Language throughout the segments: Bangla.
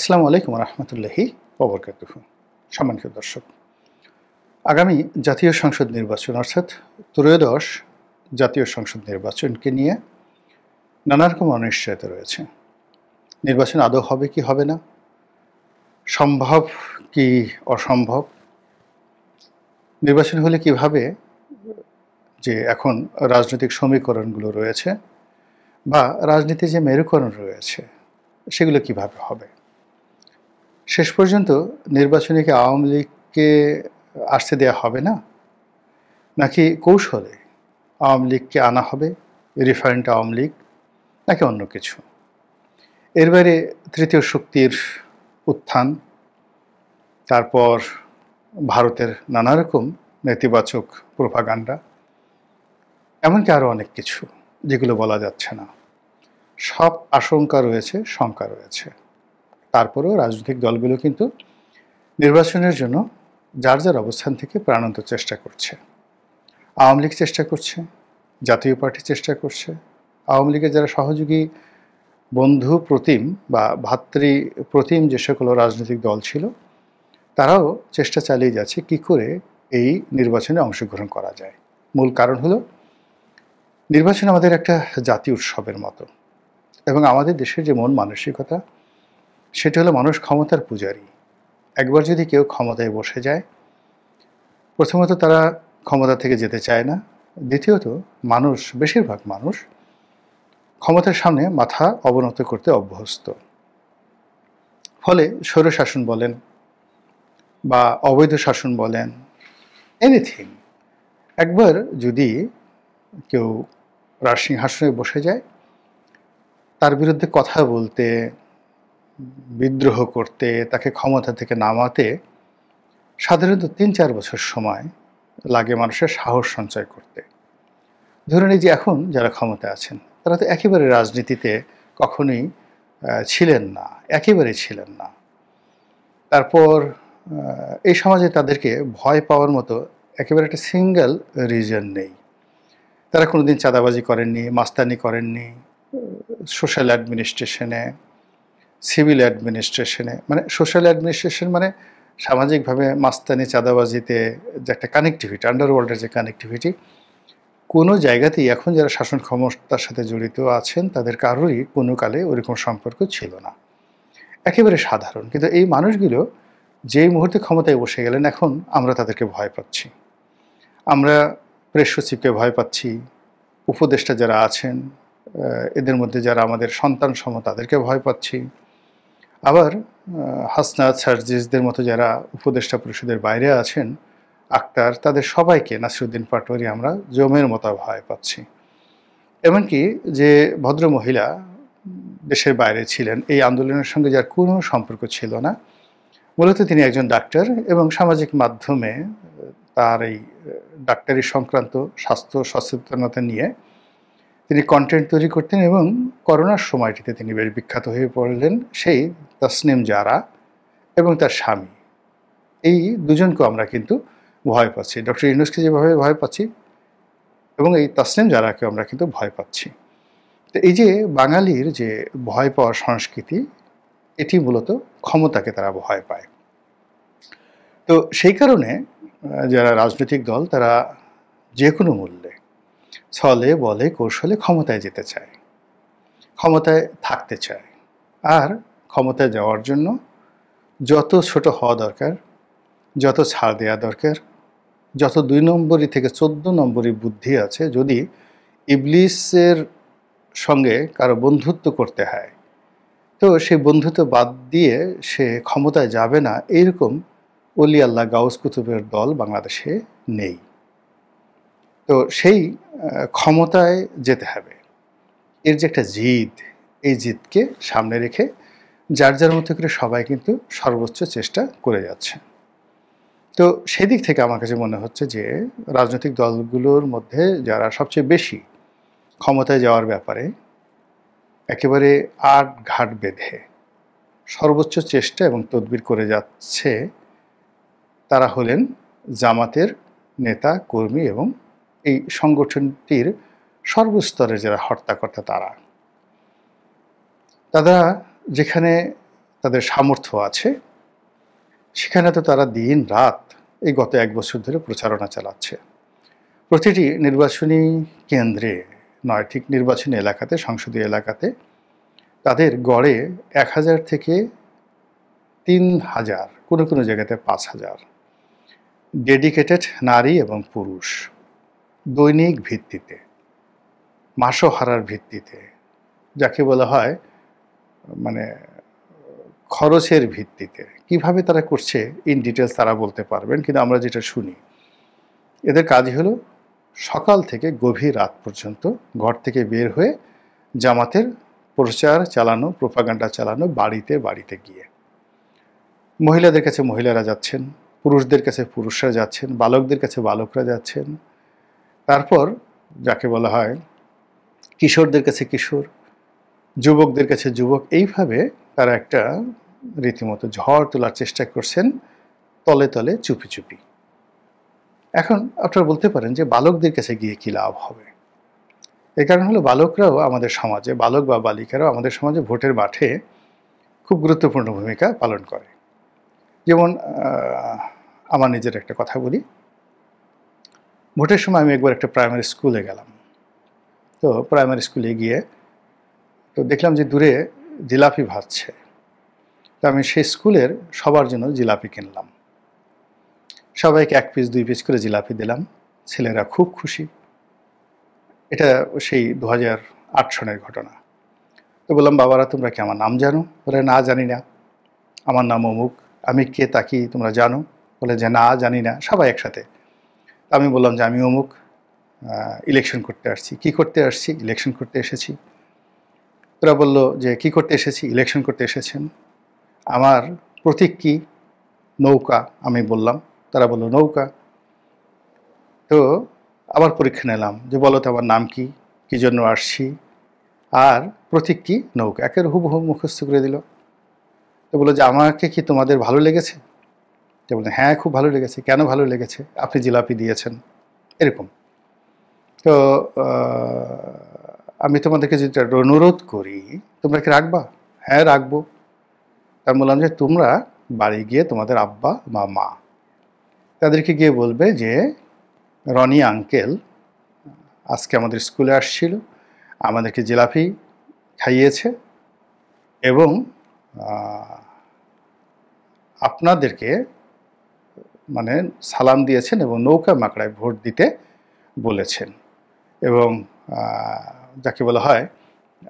আসসালামু আলাইকুম রহমতুল্লাহি ওবরকাতুহু। সম্মানিত দর্শক, আগামী জাতীয় সংসদ নির্বাচন অর্থাৎ ত্রয়োদশ জাতীয় সংসদ নির্বাচনকে নিয়ে নানা রকম অনিশ্চয়তা রয়েছে। নির্বাচন আদৌ হবে কি হবে না, সম্ভব কি অসম্ভব, নির্বাচন হলে কিভাবে যে এখন রাজনৈতিক সমীকরণগুলো রয়েছে বা রাজনীতির যে মেরুকরণ রয়েছে সেগুলো কিভাবে হবে। শেষ পর্যন্ত নির্বাচনে কি আওয়ামী লীগকে আসতে দেওয়া হবে না, নাকি কৌশলে আওয়ামী লীগকে আনা হবে, রিফারেন্ট আওয়ামী লীগ, নাকি অন্য কিছু। এর বাইরে তৃতীয় শক্তির উত্থান, তারপর ভারতের নানা রকম নেতিবাচক প্রোপাগান্ডা, এমনকি আরও অনেক কিছু যেগুলো বলা যাচ্ছে না। সব আশঙ্কা রয়েছে, শঙ্কা রয়েছে। তারপরেও রাজনৈতিক দলগুলো কিন্তু নির্বাচনের জন্য যার যার অবস্থান থেকে প্রাণান্ত চেষ্টা করছে। আওয়ামী লীগ চেষ্টা করছে, জাতীয় পার্টি চেষ্টা করছে, আওয়ামী লীগের যারা সহযোগী বন্ধু প্রতিম বা ভাতৃ প্রতিম যে সকল রাজনৈতিক দল ছিল তারাও চেষ্টা চালিয়ে যাচ্ছে কি করে এই নির্বাচনে অংশগ্রহণ করা যায়। মূল কারণ হলো নির্বাচন আমাদের একটা জাতীয় উৎসবের মতো, এবং আমাদের দেশের যে মন মানসিকতা সেটা হলো মানুষ ক্ষমতার পূজারী। একবার যদি কেউ ক্ষমতায় বসে যায়, প্রথমত তারা ক্ষমতা থেকে যেতে চায় না, দ্বিতীয়ত মানুষ, বেশিরভাগ মানুষ ক্ষমতার সামনে মাথা অবনত করতে অভ্যস্ত। ফলে স্বৈরশাসন বলেন বা অবৈধ শাসন বলেন, এনিথিং, একবার যদি কেউ রাজসিংহাসনে বসে যায়, তার বিরুদ্ধে কথা বলতে, বিদ্রোহ করতে, তাকে ক্ষমতা থেকে নামাতে সাধারণত ৩-৪ বছর সময় লাগে মানুষের সাহস সঞ্চয় করতে। ধরুন এই যে এখন যারা ক্ষমতায় আছেন তারা তো একেবারে রাজনীতিতে কখনোই ছিলেন না, একেবারে ছিলেন না। তারপর এই সমাজে তাদেরকে ভয় পাওয়ার মতো একেবারে একটা সিঙ্গেল রিজন নেই। তারা কোনোদিন চাঁদাবাজি করেননি, মাস্তানি করেননি, সোশ্যাল অ্যাডমিনিস্ট্রেশনে, সিভিল অ্যাডমিনিস্ট্রেশনে, মানে সোশ্যাল অ্যাডমিনিস্ট্রেশন মানে সামাজিকভাবে মাস্তানি চাঁদাবাজিতে যে একটা কানেক্টিভিটি, আন্ডারওয়ার্ল্ডের যে কানেক্টিভিটি, কোনো জায়গাতেই এখন যারা শাসন ক্ষমতার সাথে জড়িত আছেন তাদের কারোরই কোনো কালে ওরকম সম্পর্ক ছিল না, একেবারে সাধারণ। কিন্তু এই মানুষগুলো যেই মুহূর্তে ক্ষমতায় বসে গেলেন এখন আমরা তাদেরকে ভয় পাচ্ছি। আমরা প্রেস সচিবকে ভয় পাচ্ছি, উপদেষ্টা যারা আছেন এদের মধ্যে যারা আমাদের সন্তান সম তাদেরকে ভয় পাচ্ছি, আবার হাসনাত, সার্জিসদের মতো যারা উপদেষ্টা পরিষদের বাইরে আছেন, আক্তার, তাদের সবাইকে, নাসিরুদ্দিন পাটোয়ারি, আমরা জমের মতো ভয় পাচ্ছি। এমনকি যে ভদ্র মহিলা দেশের বাইরে ছিলেন, এই আন্দোলনের সঙ্গে যার কোনো সম্পর্ক ছিল না, মূলত তিনি একজন ডাক্তার এবং সামাজিক মাধ্যমে তার এই ডাক্তারি সংক্রান্ত স্বাস্থ্য সচেতনতা নিয়ে তিনি কন্টেন্ট তৈরি করতেন, এবং করোনার সময়টিতে তিনি বেশ বিখ্যাত হয়ে পড়লেন। সেই তাসনিম জারা এবং তার স্বামী, এই দুজনকেও আমরা কিন্তু ভয় পাচ্ছি। ডক্টর ইউনূসকে যেভাবে ভয় পাচ্ছি এবং এই তাসনিম জারাকেও আমরা কিন্তু ভয় পাচ্ছি। তো এই যে বাঙালির যে ভয় পাওয়ার সংস্কৃতি, এটি মূলত ক্ষমতাকে তারা ভয় পায়। তো সেই কারণে যারা রাজনৈতিক দল তারা যে কোনো মূল্যে, ছলে বলে কৌশলে ক্ষমতায় যেতে চায়, ক্ষমতায় থাকতে চায়। আর ক্ষমতায় যাওয়ার জন্য যত ছোট হওয়া দরকার, যত ছাড় দেওয়া দরকার, যত ২ নম্বরই থেকে ১৪ নম্বরই বুদ্ধি আছে, যদি ইবলিসের সঙ্গে কারো বন্ধুত্ব করতে হয় তো সেই বন্ধুত্ব বাদ দিয়ে সে ক্ষমতায় যাবে না, এইরকম অলি আল্লাহ গাউস কুতুবের দল বাংলাদেশে নেই। তো সেই ক্ষমতায় যেতে হবে, এর যে একটা জিদ, এই জিদকে সামনে রেখে যার যার মতো করে সবাই কিন্তু সর্বোচ্চ চেষ্টা করে যাচ্ছে। তো সেদিক থেকে আমার কাছে মনে হচ্ছে যে রাজনৈতিক দলগুলোর মধ্যে যারা সবচেয়ে বেশি ক্ষমতায় যাওয়ার ব্যাপারে একেবারে আট ঘাট বেঁধে সর্বোচ্চ চেষ্টা এবং তদবির করে যাচ্ছে, তারা হলেন জামাতের নেতা কর্মী এবং এই সংগঠনটির সর্বস্তরের যারা হর্তাকর্তা। তারা যেখানে তাদের সামর্থ্য আছে, সেখানে তো তারা দিন রাত এই গত 1 বছর ধরে প্রচারণা চালাচ্ছে। প্রতিটি নির্বাচনী কেন্দ্রে নয়, ঠিক নির্বাচনী এলাকাতে, সংসদীয় এলাকাতে তাদের গড়ে 1000 থেকে 3000, কোনো কোনো জায়গাতে 5000 ডেডিকেটেড নারী এবং পুরুষ দৈনিক ভিত্তিতে, মাসোহারার ভিত্তিতে, যাকে বলা হয় মানে খরচের ভিত্তিতে, কিভাবে তারা করছে ইন ডিটেলস তারা বলতে পারবেন, কিন্তু আমরা যেটা শুনি এদের কাজই হলো সকাল থেকে গভীর রাত পর্যন্ত ঘর থেকে বের হয়ে জামাতের প্রচার চালানো, প্রোপাগান্ডা চালানো, বাড়িতে বাড়িতে গিয়ে। মহিলাদের কাছে মহিলারা যাচ্ছেন, পুরুষদের কাছে পুরুষরা যাচ্ছেন, বালকদের কাছে বালকরা যাচ্ছেন, তারপর যাকে বলা হয় কিশোরদের কাছে কিশোর, যুবকদের কাছে যুবক, এইভাবে তারা একটা রীতিমতো ঝড় তোলার চেষ্টা করছেন তলে তলে, চুপি চুপি। এখন আপনারা বলতে পারেন যে বালকদের কাছে গিয়ে কী লাভ হবে? এই কারণ হলো বালকরাও আমাদের সমাজে, বালক বা বালিকারাও আমাদের সমাজে ভোটের মাঠে খুব গুরুত্বপূর্ণ ভূমিকা পালন করে। যেমন আমার নিজের একটা কথা বলি। ভোটের সময় আমি একবার একটা প্রাইমারি স্কুলে গেলাম। তো প্রাইমারি স্কুলে গিয়ে তো দেখলাম যে দূরে জিলাপি ভাজছে। তো আমি সেই স্কুলের সবার জন্য জিলাপি কিনলাম। সবাইকে 1 পিস 2 পিস করে জিলাপি দিলাম। ছেলেরা খুব খুশি। এটা সেই 2008 সনের ঘটনা। তো বললাম, বাবারা তোমরা কি আমার নাম জানো? বলে, না জানি না। আমার নাম অমুক। আমি কে তা কি তোমরা জানো? বলে যে না জানি না। সবাই একসাথে। আমি বললাম যে আমি অমুক, ইলেকশন করতে আসছি। কি করতে আসছি? ইলেকশন করতে এসেছি। ওরা বলল যে কি করতে এসেছি? ইলেকশন করতে এসেছেন। আমার প্রতীক কি? নৌকা। আমি বললাম। তারা বলল নৌকা। তো আবার পরীক্ষা নিলাম যে বলো তো আমার নাম কি, কী জন্য আসছি, আর প্রতীক কি? নৌকা। একের হুবহু মুখস্থ করে দিল। তো বললো যে আমাকে কি তোমাদের ভালো লেগেছে? তো বললেন হ্যাঁ খুব ভালো লেগেছে। কেন ভালো লেগেছে? আপনি জিলাপি দিয়েছেন, এরকম। তো আমি তোমাদেরকে যেটা অনুরোধ করি, তোমরা কি রাখবা? হ্যাঁ রাখবো। আমি বললাম যে তোমরা বাড়ি গিয়ে তোমাদের আব্বা বা মা তাদেরকে গিয়ে বলবে যে রনি আঙ্কেল আজকে আমাদের স্কুলে আসছিল, আমাদেরকে জিলাপি খাইয়েছে এবং আপনাদেরকে মানে সালাম দিয়েছেন এবং নৌকা মাকড়ায় ভোট দিতে বলেছেন, এবং যাকে বলা হয়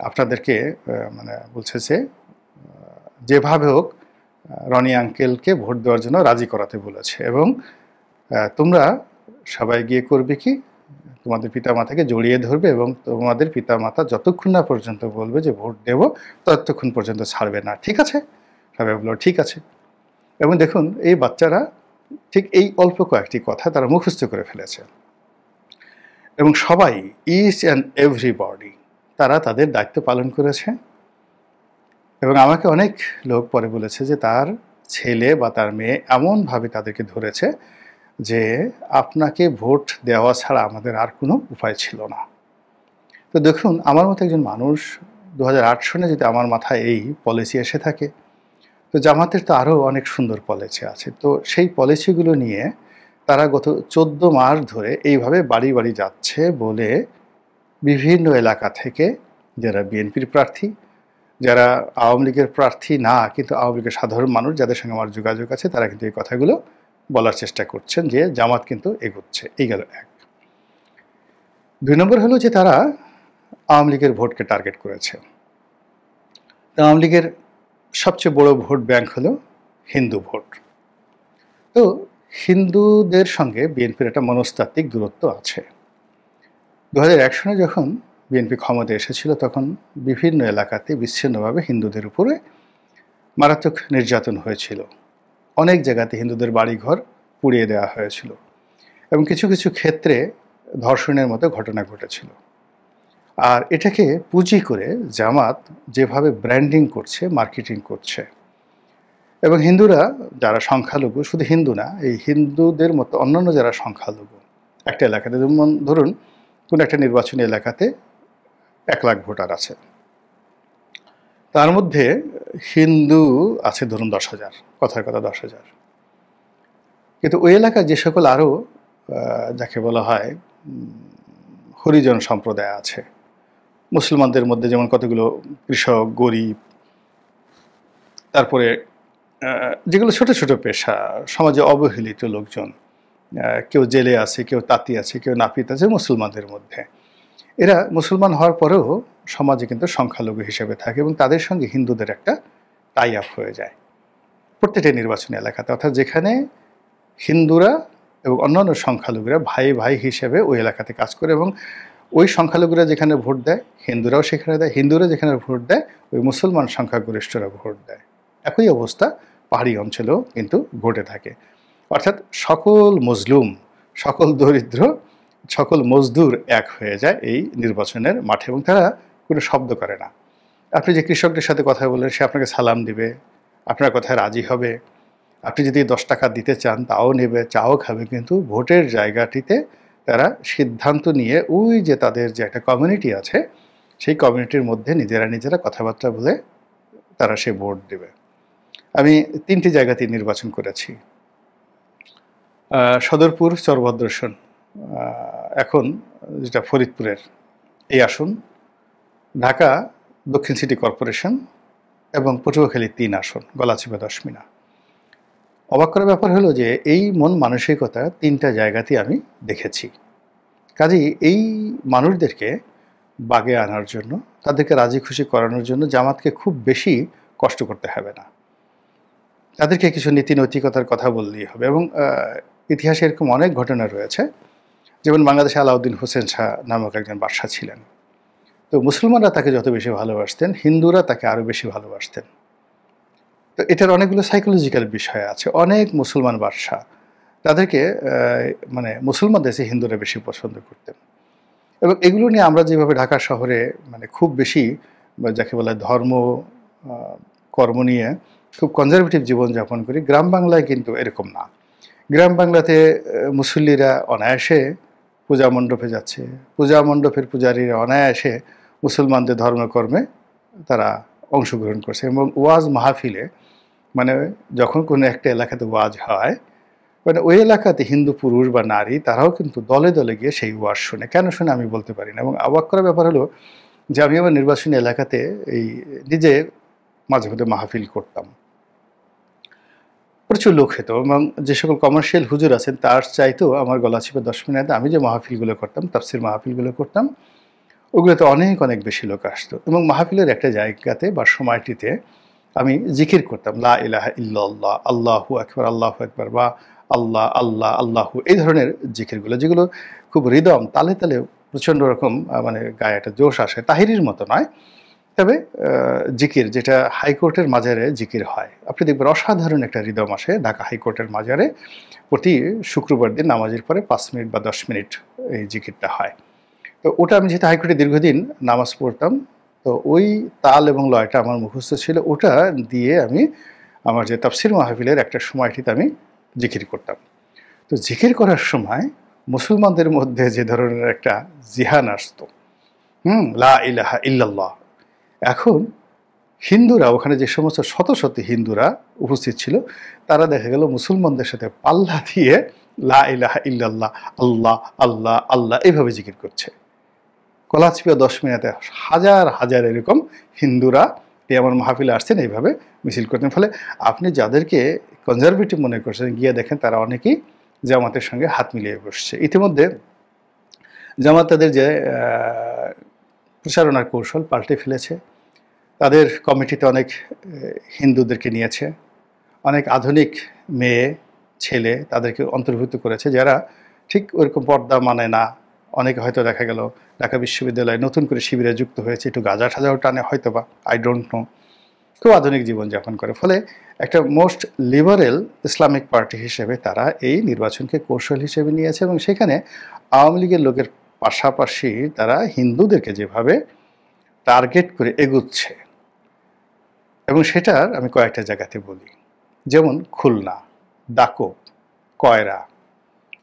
আপনাদেরকে মানে বলছে যে যেভাবে হোক রনি আঙ্কেলকে ভোট দেওয়ার জন্য রাজি করাতে বলেছে, এবং তোমরা সবাই গিয়ে করবে কি, তোমাদের পিতামাতাকে জড়িয়ে ধরবে এবং তোমাদের পিতামাতা যতক্ষণ না পর্যন্ত বলবে যে ভোট দেব ততক্ষণ পর্যন্ত ছাড়বে না, ঠিক আছে? সবাই বললো ঠিক আছে। এবং দেখুন এই বাচ্চারা ঠিক এই অল্প কয়েকটি কথা তারা মুখস্থ করে ফেলেছে, এবং সবাই ইচ অ্যান্ড এভরিবডি তারা তাদের দায়িত্ব পালন করেছে। এবং আমাকে অনেক লোক পরে বলেছে যে তার ছেলে বা তার মেয়ে এমনভাবে তাদেরকে ধরেছে যে আপনাকে ভোট দেওয়া ছাড়া আমাদের আর কোনো উপায় ছিল না। তো দেখুন আমার মতো একজন মানুষ 2008 সনে যদি আমার মাথায় এই পলিসি এসে থাকে, তো জামাতের তো আরও অনেক সুন্দর পলিসি আছে। তো সেই পলিসিগুলো নিয়ে তারা গত 14 মাস ধরে এইভাবে বাড়ি বাড়ি যাচ্ছে বলে বিভিন্ন এলাকা থেকে যারা বিএনপির প্রার্থী, যারা আওয়ামী লীগের প্রার্থী না কিন্তু আওয়ামী লীগের সাধারণ মানুষ যাদের সঙ্গে আমার যোগাযোগ আছে, তারা কিন্তু এই কথাগুলো বলার চেষ্টা করছেন যে জামাত কিন্তু এগোচ্ছে। এই গেল এক। 2 নম্বর হলো যে তারা আওয়ামী লীগের ভোটকে টার্গেট করেছে। আওয়ামী লীগের সবচেয়ে বড় ভোট ব্যাংক হলো হিন্দু ভোট। তো হিন্দুদের সঙ্গে বিএনপির একটা মনস্তাত্ত্বিক দূরত্ব আছে। 2001 সনে যখন বিএনপি ক্ষমতায় এসেছিল তখন বিভিন্ন এলাকাতে বিচ্ছিন্নভাবে হিন্দুদের উপরে মারাত্মক নির্যাতন হয়েছিল। অনেক জায়গাতে হিন্দুদের বাড়িঘর পুড়িয়ে দেওয়া হয়েছিল, এবং কিছু কিছু ক্ষেত্রে ধর্ষণের মতো ঘটনা ঘটেছিল। আর এটাকে পুঁজি করে জামাত যেভাবে ব্র্যান্ডিং করছে, মার্কেটিং করছে, এবং হিন্দুরা যারা সংখ্যালঘু, শুধু হিন্দু না, এই হিন্দুদের মতো অন্যান্য যারা সংখ্যালঘু একটা এলাকাতে, যেমন ধরুন কোনো একটা নির্বাচনী এলাকাতে 1 লাখ ভোটার আছে, তার মধ্যে হিন্দু আছে ধরুন 10,000, কথার কথা 10,000, কিন্তু ওই এলাকায় যে সকল আরও যাকে বলা হয় হরিজন সম্প্রদায় আছে, মুসলমানদের মধ্যে যেমন কতগুলো কৃষক, গরিব, তারপরে যেগুলো ছোট ছোট পেশা, সমাজে অবহেলিত লোকজন, কেউ জেলে আছে, কেউ তাঁতি আছে, কেউ নাপিত আছে মুসলমানদের মধ্যে, এরা মুসলমান হওয়ার পরেও সমাজে কিন্তু সংখ্যালঘু হিসেবে থাকে এবং তাদের সঙ্গে হিন্দুদের একটা টাই আপ হয়ে যায় প্রত্যেকটা নির্বাচনী এলাকাতে। অর্থাৎ যেখানে হিন্দুরা এবং অন্যান্য সংখ্যালঘুরা ভাই ভাই হিসেবে ওই এলাকাতে কাজ করে এবং ওই সংখ্যালঘুরা যেখানে ভোট দেয় হিন্দুরাও সেখানে দেয়, হিন্দুরা যেখানে ভোট দেয় ওই মুসলমান সংখ্যাগরিষ্ঠরা ভোট দেয়। একই অবস্থা পাহাড়ি অঞ্চলেও কিন্তু ঘটে থাকে। অর্থাৎ সকল মজলুম, সকল দরিদ্র, সকল মজদুর এক হয়ে যায় এই নির্বাচনের মাঠে এবং তারা কোনো শব্দ করে না। আপনি যে কৃষকদের সাথে কথা বললেন সে আপনাকে সালাম দিবে, আপনার কথায় রাজি হবে, আপনি যদি 10 টাকা দিতে চান তাও নেবে, চাও খাবে, কিন্তু ভোটের জায়গাটিতে তারা সিদ্ধান্ত নিয়ে ওই যে তাদের যে একটা কমিউনিটি আছে সেই কমিউনিটির মধ্যে নিজেরা নিজেরা কথাবার্তা বলে তারা সে ভোট দেবে। আমি 3টি জায়গাতেই নির্বাচন করেছি। সদরপুর চরভদ্রসন, এখন যেটা ফরিদপুরের এই আসন, ঢাকা দক্ষিণ সিটি কর্পোরেশন এবং পটুয়াখালী 3 আসন, গলাচিপা 10 মিনা। অবাক করার ব্যাপার হলো যে এই মন মানসিকতা 3টা জায়গাতেই আমি দেখেছি। কাজেই এই মানুষদেরকে বাগে আনার জন্য, তাদেরকে রাজি খুশি করানোর জন্য জামাতকে খুব বেশি কষ্ট করতে হবে না, তাদেরকে কিছু নীতি নৈতিকতার কথা বললেই হবে। এবং ইতিহাসে এরকম অনেক ঘটনা রয়েছে, যেমন বাংলাদেশে আলাউদ্দিন হোসেন শাহ নামক একজন বাদশা ছিলেন। তো মুসলমানরা তাকে যত বেশি ভালোবাসতেন হিন্দুরা তাকে আরও বেশি ভালোবাসতেন। তো এটার অনেকগুলো সাইকোলজিক্যাল বিষয় আছে। অনেক মুসলমান বাদশা তাদেরকে মানে মুসলমান দেশে হিন্দুরা বেশি পছন্দ করতেন এবং এগুলো নিয়ে আমরা যেভাবে ঢাকা শহরে মানে খুব বেশি যাকে বলা ধর্ম কর্ম নিয়ে খুব কনজারভেটিভ জীবনযাপন করি, গ্রাম বাংলায় কিন্তু এরকম না। গ্রাম বাংলাতে মুসল্লিরা অনায়াসে পূজা মণ্ডপে যাচ্ছে, পূজা মণ্ডপের পূজারীরা অনায়াসে মুসলমানদের ধর্মকর্মে তারা অংশগ্রহণ করছে এবং ওয়াজ মাহফিলে মানে যখন কোনো একটা এলাকাতে ওয়াজ হয় মানে ওই এলাকাতে হিন্দু পুরুষ বা নারী তারাও কিন্তু দলে দলে গিয়ে সেই ওয়াজ শোনে। কেন শোনে আমি বলতে পারি না। এবং অবাক করার ব্যাপার হলো যে আমি আমার নির্বাচনী এলাকাতে এই নিজে মাঝে মধ্যে মাহফিল করতাম, প্রচুর লোক হতো এবং যে সকল কমার্শিয়াল হুজুর আছেন তার চাইতেও আমার গলাচিপা 10 মিনাতে আমি যে মাহফিলগুলো করতাম, তাফসির মাহফিলগুলো করতাম, ওগুলোতে অনেক অনেক বেশি লোক আসতো এবং মাহফিলের একটা জায়গাতে বা সময়টিতে আমি জিকির করতাম লা ইলাহা ইল্লাল্লাহ, আল্লাহু আকবার, আল্লাহু আকবার, বা আল্লাহ আল্লাহ আল্লাহু, এই ধরনের জিকিরগুলো যেগুলো খুব হৃদম তালে তালে প্রচণ্ড রকম মানে গায়ে একটা জোশ আসে, তাহিরির মতো নয়, তবে জিকির যেটা হাইকোর্টের মাজারে জিকির হয় আপনি দেখবেন অসাধারণ একটা রিদম আসে ঢাকা হাইকোর্টের মাজারে প্রতি শুক্রবার দিন নামাজের পরে 5 মিনিট বা 10 মিনিট এই জিকিরটা হয়। তো ওটা আমি যেহেতু হাইকোর্টে দীর্ঘদিন নামাজ পড়তাম তো ওই তাল এবং লয়টা আমার মুখস্থ ছিল, ওটা দিয়ে আমি আমার যে তাফসির মাহফিলের একটা সময়টিতে আমি জিকির করতাম। তো জিকির করার সময় মুসলমানদের মধ্যে যে ধরনের একটা জিহান আসতো, লা ইলাহা ইল্লাল্লাহ, এখন হিন্দুরা ওখানে যে সমস্ত শত শত হিন্দুরা উপস্থিত ছিল তারা দেখা গেল মুসলমানদের সাথে পাল্লা দিয়ে লা ইলাহা ইল্লাল্লাহ, আল্লাহ আল্লাহ আল্লাহ এইভাবে জিকির করছে। গলাচিপা 10 মিনিটে হাজার হাজার এরকম হিন্দুরা এই আমার মাহফিলে আসছেন এইভাবে মিছিল করতেন। ফলে আপনি যাদেরকে কনজারভেটিভ মনে করছেন গিয়ে দেখেন তারা অনেকেই জামাতের সঙ্গে হাত মিলিয়ে বসছে। ইতিমধ্যে জামাত তাদের যে প্রচারণার কৌশল পাল্টে ফেলেছে, তাদের কমিটিতে অনেক হিন্দুদেরকে নিয়েছে, অনেক আধুনিক মেয়ে ছেলে তাদেরকে অন্তর্ভুক্ত করেছে যারা ঠিক ওরকম পর্দা মানে না। অনেকে হয়তো দেখা গেল ঢাকা বিশ্ববিদ্যালয়ে নতুন করে শিবিরে যুক্ত হয়েছে, একটু গাঁজা ঠাজাও টানে হয়তো বা, আই ডোন্ট নো, খুব আধুনিক জীবনযাপন করে। ফলে একটা মোস্ট লিবারেল ইসলামিক পার্টি হিসেবে তারা এই নির্বাচনকে কৌশল হিসেবে নিয়েছে এবং সেখানে আওয়ামী লীগের লোকের পাশাপাশি তারা হিন্দুদেরকে যেভাবে টার্গেট করে এগুচ্ছে এবং সেটার আমি কয়েকটা জায়গাতে বলি, যেমন খুলনা, দাকোপ, কয়রা,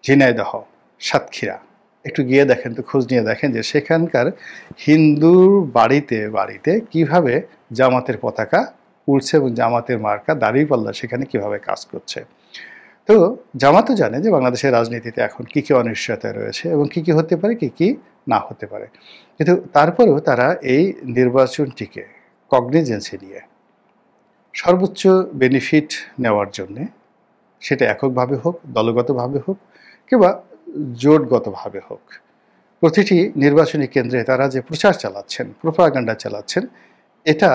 ঝিনাইদহ, সাতক্ষীরা, একটু গিয়ে দেখেন তো, খোঁজ নিয়ে দেখেন যে সেখানকার হিন্দুর বাড়িতে বাড়িতে কিভাবে জামাতের পতাকা উঠছে এবং জামাতের মার্কা দাঁড়িপাল্লা সেখানে কিভাবে কাজ করছে। তো জামাতও জানে যে বাংলাদেশের রাজনীতিতে এখন কী কী অনিশ্চয়তা রয়েছে এবং কী কী হতে পারে, কী কী না হতে পারে। কিন্তু তারপরেও তারা এই নির্বাচনটিকে কগনিজেন্সি নিয়ে সর্বোচ্চ বেনিফিট নেওয়ার জন্যে, সেটা এককভাবে হোক, দলগতভাবে হোক কিংবা জোটগতভাবে হোক, প্রতিটি নির্বাচনী কেন্দ্রে তারা যে প্রচার চালাচ্ছেন, প্রোপাগান্ডা চালাচ্ছেন, এটা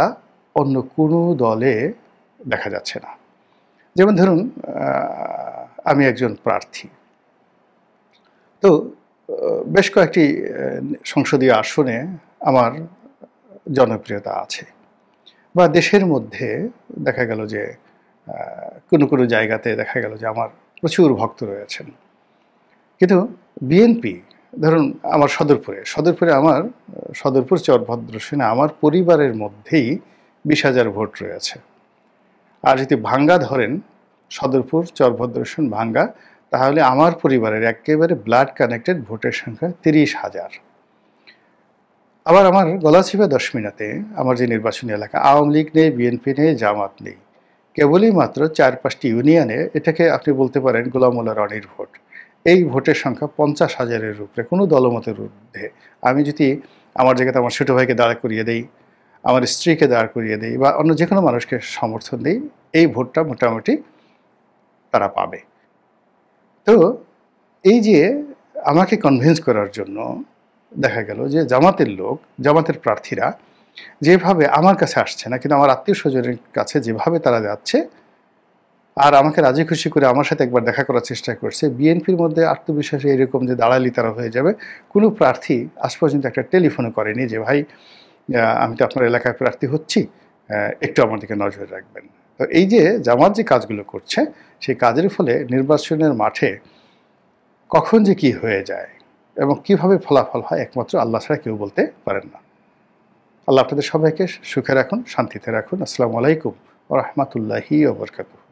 অন্য কোনো দলে দেখা যাচ্ছে না। যেমন ধরুন, আমি একজন প্রার্থী, তো বেশ কয়েকটি সংসদীয় আসনে আমার জনপ্রিয়তা আছে, বা দেশের মধ্যে দেখা গেল যে কোনো কোনো জায়গাতে দেখা গেল যে আমার প্রচুর ভক্ত রয়েছেন। কিন্তু বিএনপি, ধরুন আমার সদরপুরে আমার সদরপুর চরভদ্র সেনে আমার পরিবারের মধ্যেই 20,000 ভোট রয়েছে। আর যদি ভাঙ্গা ধরেন, সদরপুর চরভদ্র সেন ভাঙ্গা, তাহলে আমার পরিবারের একেবারে ব্লাড কানেক্টেড ভোটের সংখ্যা 30,000। আবার আমার গলাচিপা 10 মিনাতে আমার যে নির্বাচনী এলাকা, আওয়ামী লীগ নেই, বিএনপি নেই, জামাত নেই, কেবলই মাত্র 4-5টি ইউনিয়নে, এটাকে আপনি বলতে পারেন গোলাম মোল্লা রনির ভোট। এই ভোটের সংখ্যা 50,000-এর উপরে, কোনো দলমতের ঊর্ধ্বে। আমি যদি আমার জায়গাতে আমার ছোটো ভাইকে দাঁড় করিয়ে দেই, আমার স্ত্রীকে দাঁড় করিয়ে দেই, বা অন্য যে কোনো মানুষকে সমর্থন দিই, এই ভোটটা মোটামুটি তারা পাবে। তো এই যে আমাকে কনভিন্স করার জন্য দেখা গেল যে জামাতের প্রার্থীরা যেভাবে আমার কাছে আসছে না, কিন্তু আমার আত্মীয় স্বজনের কাছে যেভাবে তারা যাচ্ছে আর আমাকে রাজি খুশি করে আমার সাথে একবার দেখা করার চেষ্টা করছে, বিএনপির মধ্যে আত্মবিশ্বাসে এরকম যে দালালি তারা হয়ে যাবে, কোনো প্রার্থী আজ পর্যন্ত একটা টেলিফোনও করেনি যে ভাই আমি তো আপনার এলাকায় প্রার্থী হচ্ছি, একটু আমার দিকে নজর রাখবেন। তো এই যে জামাত যে কাজগুলো করছে, সেই কাজের ফলে নির্বাচনের মাঠে কখন যে কি হয়ে যায় এবং কিভাবে ফলাফল হয়, একমাত্র আল্লাহ ছাড়া কেউ বলতে পারেন না। আল্লাহ আপনাদের সবাইকে সুখে রাখুন, শান্তিতে রাখুন। আসসালামু আলাইকুম ওয়া রাহমাতুল্লাহি ওয়া বারাকাতুহু।